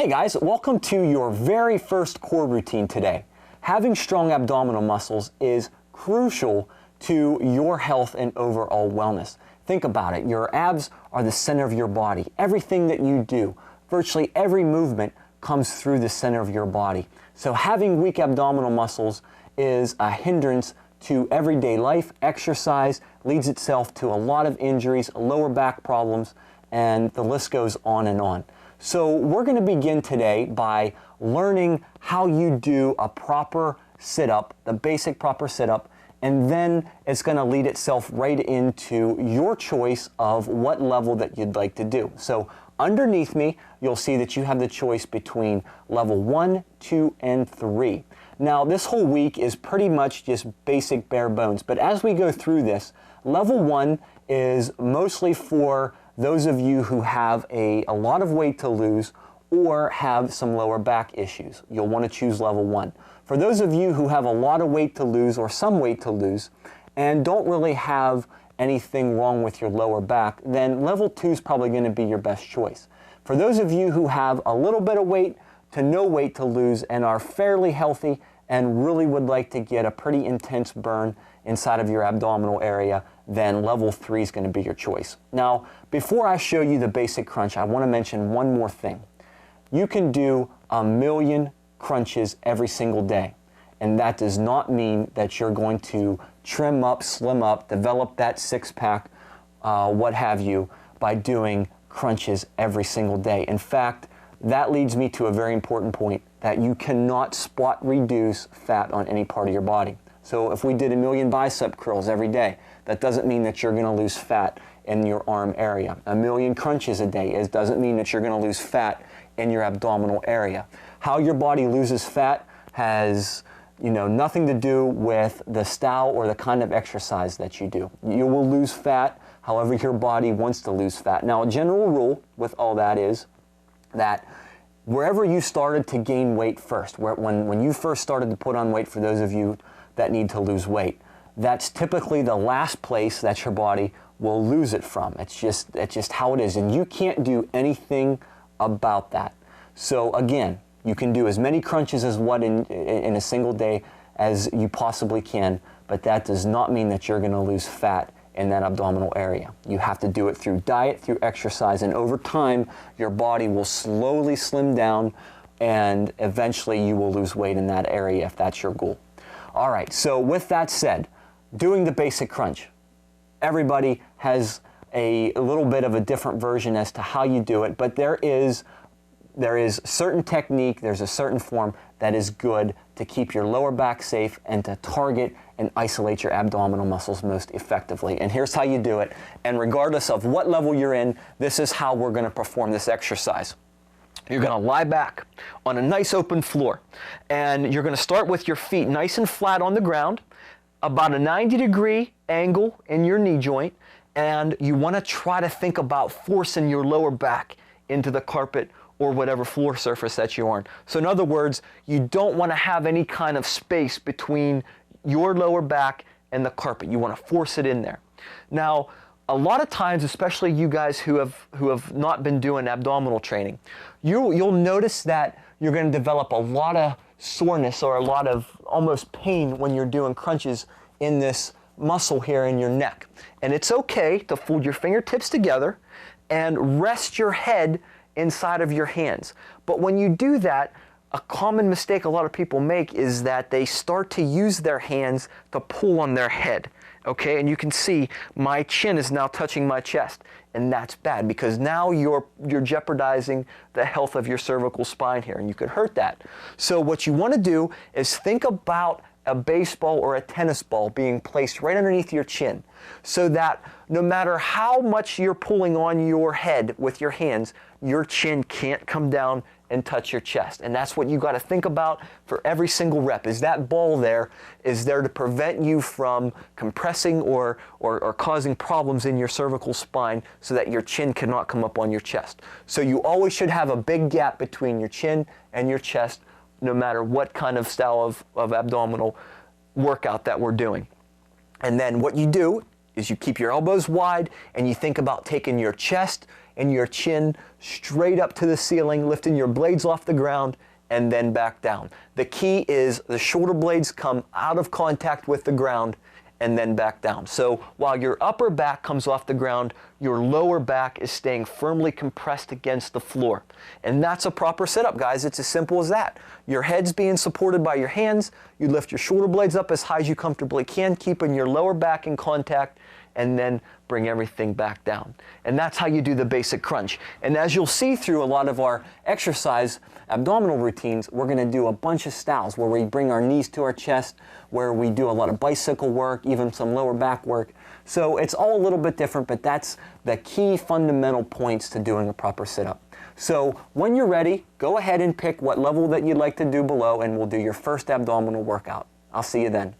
Hey guys, welcome to your very first core routine today. Having strong abdominal muscles is crucial to your health and overall wellness. Think about it. Your abs are the center of your body. Everything that you do, virtually every movement comes through the center of your body. So having weak abdominal muscles is a hindrance to everyday life. Exercise leads itself to a lot of injuries, lower back problems, and the list goes on and on. So we're going to begin today by learning how you do a proper sit-up, the basic proper sit-up, and then it's going to lead itself right into your choice of what level that you'd like to do. So underneath me, you'll see that you have the choice between level 1, 2, and 3. Now, this whole week is pretty much just basic bare bones, but as we go through this, level 1 is mostly for those of you who have a lot of weight to lose or have some lower back issues. You'll want to choose level 1. For those of you who have a lot of weight to lose or some weight to lose and don't really have anything wrong with your lower back, then level 2 is probably going to be your best choice. For those of you who have a little bit of weight to no weight to lose and are fairly healthy and really would like to get a pretty intense burn inside of your abdominal area, then level 3 is going to be your choice. Now, before I show you the basic crunch, I want to mention one more thing. You can do 1,000,000 crunches every single day, and that does not mean that you're going to trim up, slim up, develop that six-pack, what have you, by doing crunches every single day. In fact, that leads me to a very important point, that you cannot spot reduce fat on any part of your body. So if we did 1,000,000 bicep curls every day, that doesn't mean that you're going to lose fat in your arm area. 1,000,000 crunches a day doesn't mean that you're going to lose fat in your abdominal area. How your body loses fat has nothing to do with the style or the kind of exercise that you do. You will lose fat however your body wants to lose fat. Now, a general rule with all that is that wherever you started to gain weight first, when you first started to put on weight, for those of you that need to lose weight, that's typically the last place that your body will lose it from. It's just how it is, and you can't do anything about that. So again, you can do as many crunches as in a single day as you possibly can, but that does not mean that you're going to lose fat in that abdominal area. You have to do it through diet, through exercise, and over time, your body will slowly slim down, and eventually you will lose weight in that area if that's your goal. All right, so with that said, doing the basic crunch. Everybody has a little bit of a different version as to how you do it, but there is certain technique, there's a certain form that is good to keep your lower back safe and to target and isolate your abdominal muscles most effectively. And here's how you do it. And regardless of what level you're in, this is how we're going to perform this exercise. You're going to lie back on a nice open floor, and you're going to start with your feet nice and flat on the ground, about a 90-degree angle in your knee joint, and you want to try to think about forcing your lower back into the carpet or whatever floor surface that you're on. So in other words, you don't want to have any kind of space between your lower back and the carpet. You want to force it in there. Now, a lot of times, especially you guys who have not been doing abdominal training, you'll notice that you're going to develop a lot of soreness or a lot of almost pain when you're doing crunches in this muscle here in your neck. And it's okay to fold your fingertips together and rest your head inside of your hands. But when you do that, a common mistake a lot of people make is that they start to use their hands to pull on their head. Okay, and you can see my chin is now touching my chest, and that's bad because now you're jeopardizing the health of your cervical spine here, and you could hurt that. So what you want to do is think about a baseball or a tennis ball being placed right underneath your chin, so that no matter how much you're pulling on your head with your hands, your chin can't come down and touch your chest. And that's what you got to think about for every single rep, is that ball there is there to prevent you from compressing or causing problems in your cervical spine so that your chin cannot come up on your chest. So you always should have a big gap between your chin and your chest, no matter what kind of style of abdominal workout that we're doing. And then what you do is you keep your elbows wide and you think about taking your chest and your chin straight up to the ceiling, lifting your blades off the ground, and then back down. The key is the shoulder blades come out of contact with the ground and then back down. So while your upper back comes off the ground, your lower back is staying firmly compressed against the floor. And that's a proper sit-up, guys. It's as simple as that. Your head's being supported by your hands. You lift your shoulder blades up as high as you comfortably can, keeping your lower back in contact, and then bring everything back down. And that's how you do the basic crunch. And as you'll see through a lot of our exercise abdominal routines, we're gonna do a bunch of styles where we bring our knees to our chest, where we do a lot of bicycle work, even some lower back work. So it's all a little bit different, but that's the key fundamental points to doing a proper sit-up. So when you're ready, go ahead and pick what level that you'd like to do below, and we'll do your first abdominal workout. I'll see you then.